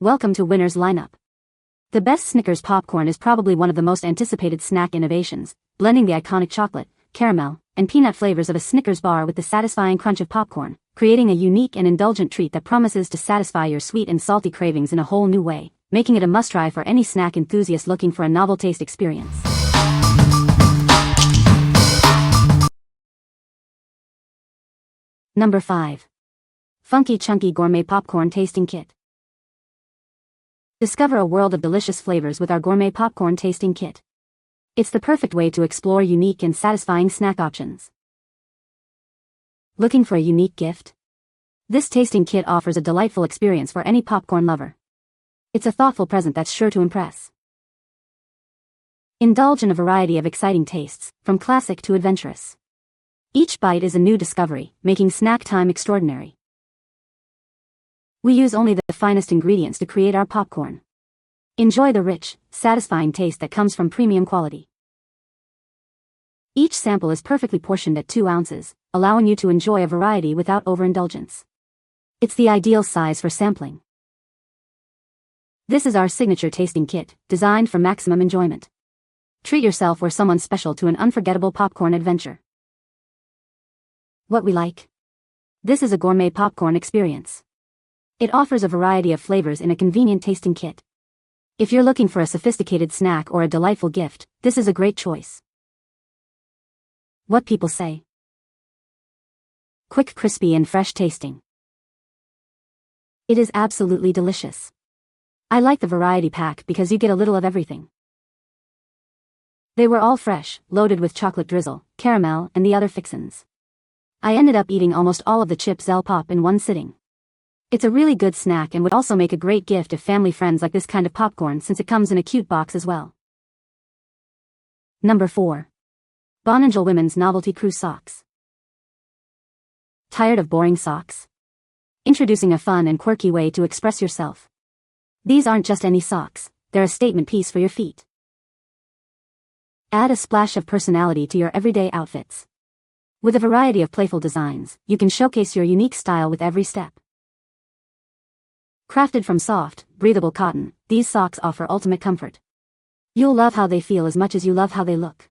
Welcome to Winner's Lineup. The best Snickers popcorn is probably one of the most anticipated snack innovations, blending the iconic chocolate, caramel, and peanut flavors of a Snickers bar with the satisfying crunch of popcorn, creating a unique and indulgent treat that promises to satisfy your sweet and salty cravings in a whole new way, making it a must-try for any snack enthusiast looking for a novel taste experience. Number 5. Funky Chunky Gourmet Popcorn Tasting Kit. Discover a world of delicious flavors with our Gourmet Popcorn Tasting Kit. It's the perfect way to explore unique and satisfying snack options. Looking for a unique gift? This tasting kit offers a delightful experience for any popcorn lover. It's a thoughtful present that's sure to impress. Indulge in a variety of exciting tastes, from classic to adventurous. Each bite is a new discovery, making snack time extraordinary. We use only the finest ingredients to create our popcorn. Enjoy the rich, satisfying taste that comes from premium quality. Each sample is perfectly portioned at 2 ounces, allowing you to enjoy a variety without overindulgence. It's the ideal size for sampling. This is our signature tasting kit, designed for maximum enjoyment. Treat yourself or someone special to an unforgettable popcorn adventure. What we like? This is a gourmet popcorn experience. It offers a variety of flavors in a convenient tasting kit. If you're looking for a sophisticated snack or a delightful gift, this is a great choice. What people say. Quick, crispy, and fresh tasting. It is absolutely delicious. I like the variety pack because you get a little of everything. They were all fresh, loaded with chocolate drizzle, caramel, and the other fixins. I ended up eating almost all of the chips pop in one sitting. It's a really good snack and would also make a great gift if family friends like this kind of popcorn since it comes in a cute box as well. Number 4. BONANGEL Women's Novelty Crew Socks. Tired of boring socks? Introducing a fun and quirky way to express yourself. These aren't just any socks, they're a statement piece for your feet. Add a splash of personality to your everyday outfits. With a variety of playful designs, you can showcase your unique style with every step. Crafted from soft, breathable cotton, these socks offer ultimate comfort. You'll love how they feel as much as you love how they look.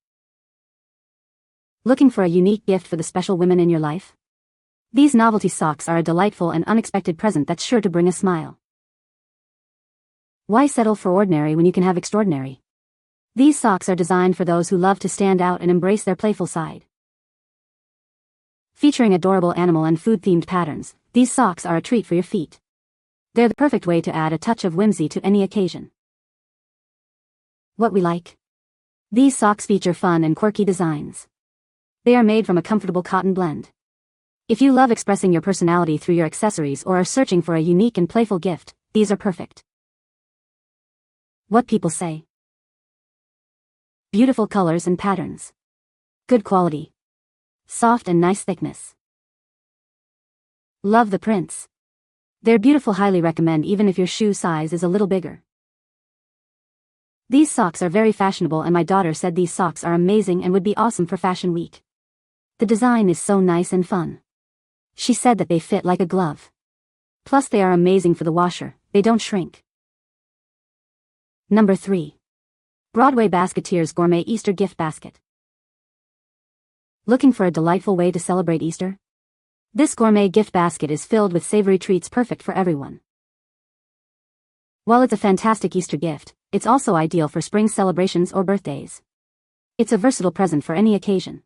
Looking for a unique gift for the special women in your life? These novelty socks are a delightful and unexpected present that's sure to bring a smile. Why settle for ordinary when you can have extraordinary? These socks are designed for those who love to stand out and embrace their playful side. Featuring adorable animal and food-themed patterns, these socks are a treat for your feet. They're the perfect way to add a touch of whimsy to any occasion. What we like? These socks feature fun and quirky designs. They are made from a comfortable cotton blend. If you love expressing your personality through your accessories or are searching for a unique and playful gift, these are perfect. What people say. Beautiful colors and patterns. Good quality. Soft and nice thickness. Love the prints. They're beautiful, highly recommend even if your shoe size is a little bigger. These socks are very fashionable and my daughter said these socks are amazing and would be awesome for Fashion Week. The design is so nice and fun. She said that they fit like a glove. Plus they are amazing for the washer, they don't shrink. Number 3. Broadway Basketeers Gourmet Easter Gift Basket. Looking for a delightful way to celebrate Easter? This gourmet gift basket is filled with savory treats perfect for everyone. While it's a fantastic Easter gift, it's also ideal for spring celebrations or birthdays. It's a versatile present for any occasion.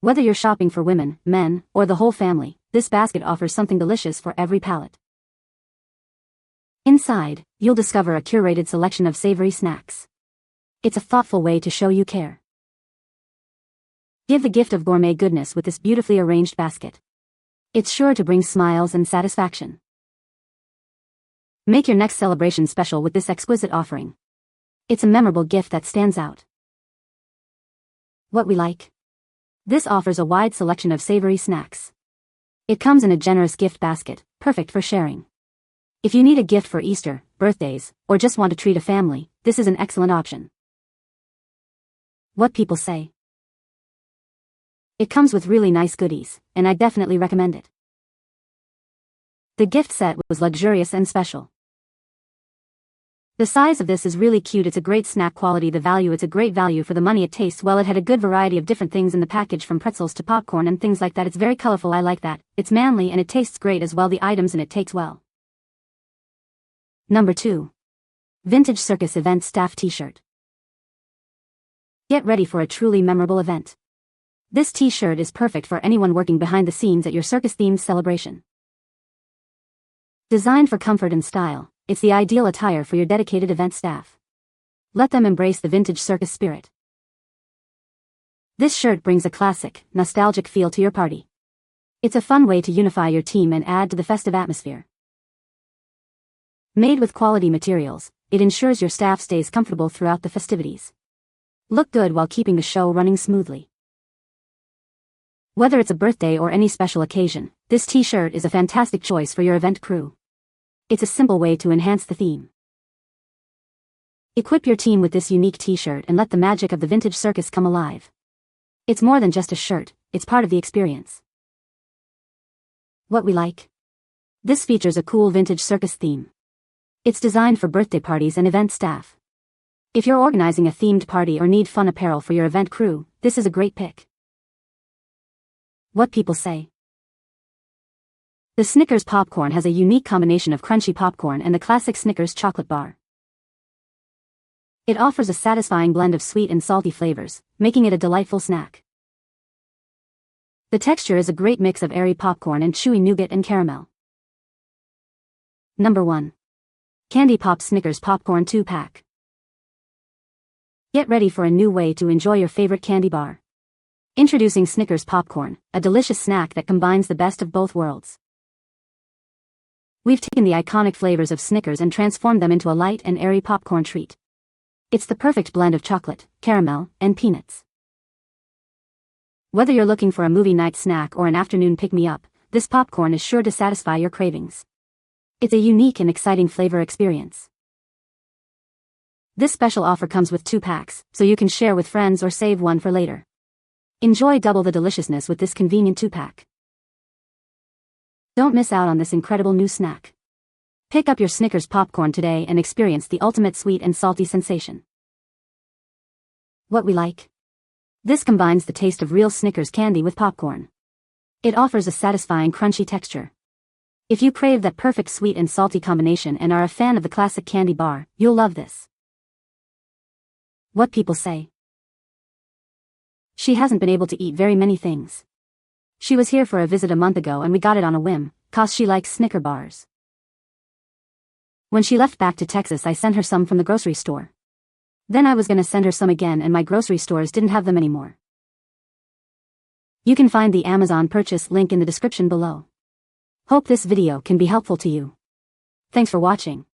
Whether you're shopping for women, men, or the whole family, this basket offers something delicious for every palate. Inside, you'll discover a curated selection of savory snacks. It's a thoughtful way to show you care. Give the gift of gourmet goodness with this beautifully arranged basket. It's sure to bring smiles and satisfaction. Make your next celebration special with this exquisite offering. It's a memorable gift that stands out. What we like? This offers a wide selection of savory snacks. It comes in a generous gift basket, perfect for sharing. If you need a gift for Easter, birthdays, or just want to treat a family, this is an excellent option. What people say. It comes with really nice goodies, and I definitely recommend it. The gift set was luxurious and special. The size of this is really cute. It's a great snack quality. The value, it's a great value for the money. It tastes well. It had a good variety of different things in the package, from pretzels to popcorn and things like that. It's very colorful. I like that. It's manly and it tastes great as well. The items in it takes well. Number 2. Vintage Circus Event Staff T-shirt. Get ready for a truly memorable event. This t-shirt is perfect for anyone working behind the scenes at your circus-themed celebration. Designed for comfort and style, it's the ideal attire for your dedicated event staff. Let them embrace the vintage circus spirit. This shirt brings a classic, nostalgic feel to your party. It's a fun way to unify your team and add to the festive atmosphere. Made with quality materials, it ensures your staff stays comfortable throughout the festivities. Look good while keeping the show running smoothly. Whether it's a birthday or any special occasion, this t-shirt is a fantastic choice for your event crew. It's a simple way to enhance the theme. Equip your team with this unique t-shirt and let the magic of the vintage circus come alive. It's more than just a shirt, it's part of the experience. What we like? This features a cool vintage circus theme. It's designed for birthday parties and event staff. If you're organizing a themed party or need fun apparel for your event crew, this is a great pick. What people say. The Snickers Popcorn has a unique combination of crunchy popcorn and the classic Snickers chocolate bar. It offers a satisfying blend of sweet and salty flavors, making it a delightful snack. The texture is a great mix of airy popcorn and chewy nougat and caramel. Number 1. Candy Pop Snickers Popcorn 2-pack. Get ready for a new way to enjoy your favorite candy bar. Introducing Snickers Popcorn, a delicious snack that combines the best of both worlds. We've taken the iconic flavors of Snickers and transformed them into a light and airy popcorn treat. It's the perfect blend of chocolate, caramel, and peanuts. Whether you're looking for a movie night snack or an afternoon pick-me-up, this popcorn is sure to satisfy your cravings. It's a unique and exciting flavor experience. This special offer comes with 2 packs, so you can share with friends or save one for later. Enjoy double the deliciousness with this convenient 2-pack. Don't miss out on this incredible new snack. Pick up your Snickers Popcorn today and experience the ultimate sweet and salty sensation. What we like? This combines the taste of real Snickers candy with popcorn. It offers a satisfying crunchy texture. If you crave that perfect sweet and salty combination and are a fan of the classic candy bar, you'll love this. What people say. She hasn't been able to eat very many things. She was here for a visit a month ago and we got it on a whim, 'cause she likes Snicker bars. When she left back to Texas, I sent her some from the grocery store. Then I was gonna send her some again and my grocery stores didn't have them anymore. You can find the Amazon purchase link in the description below. Hope this video can be helpful to you. Thanks for watching.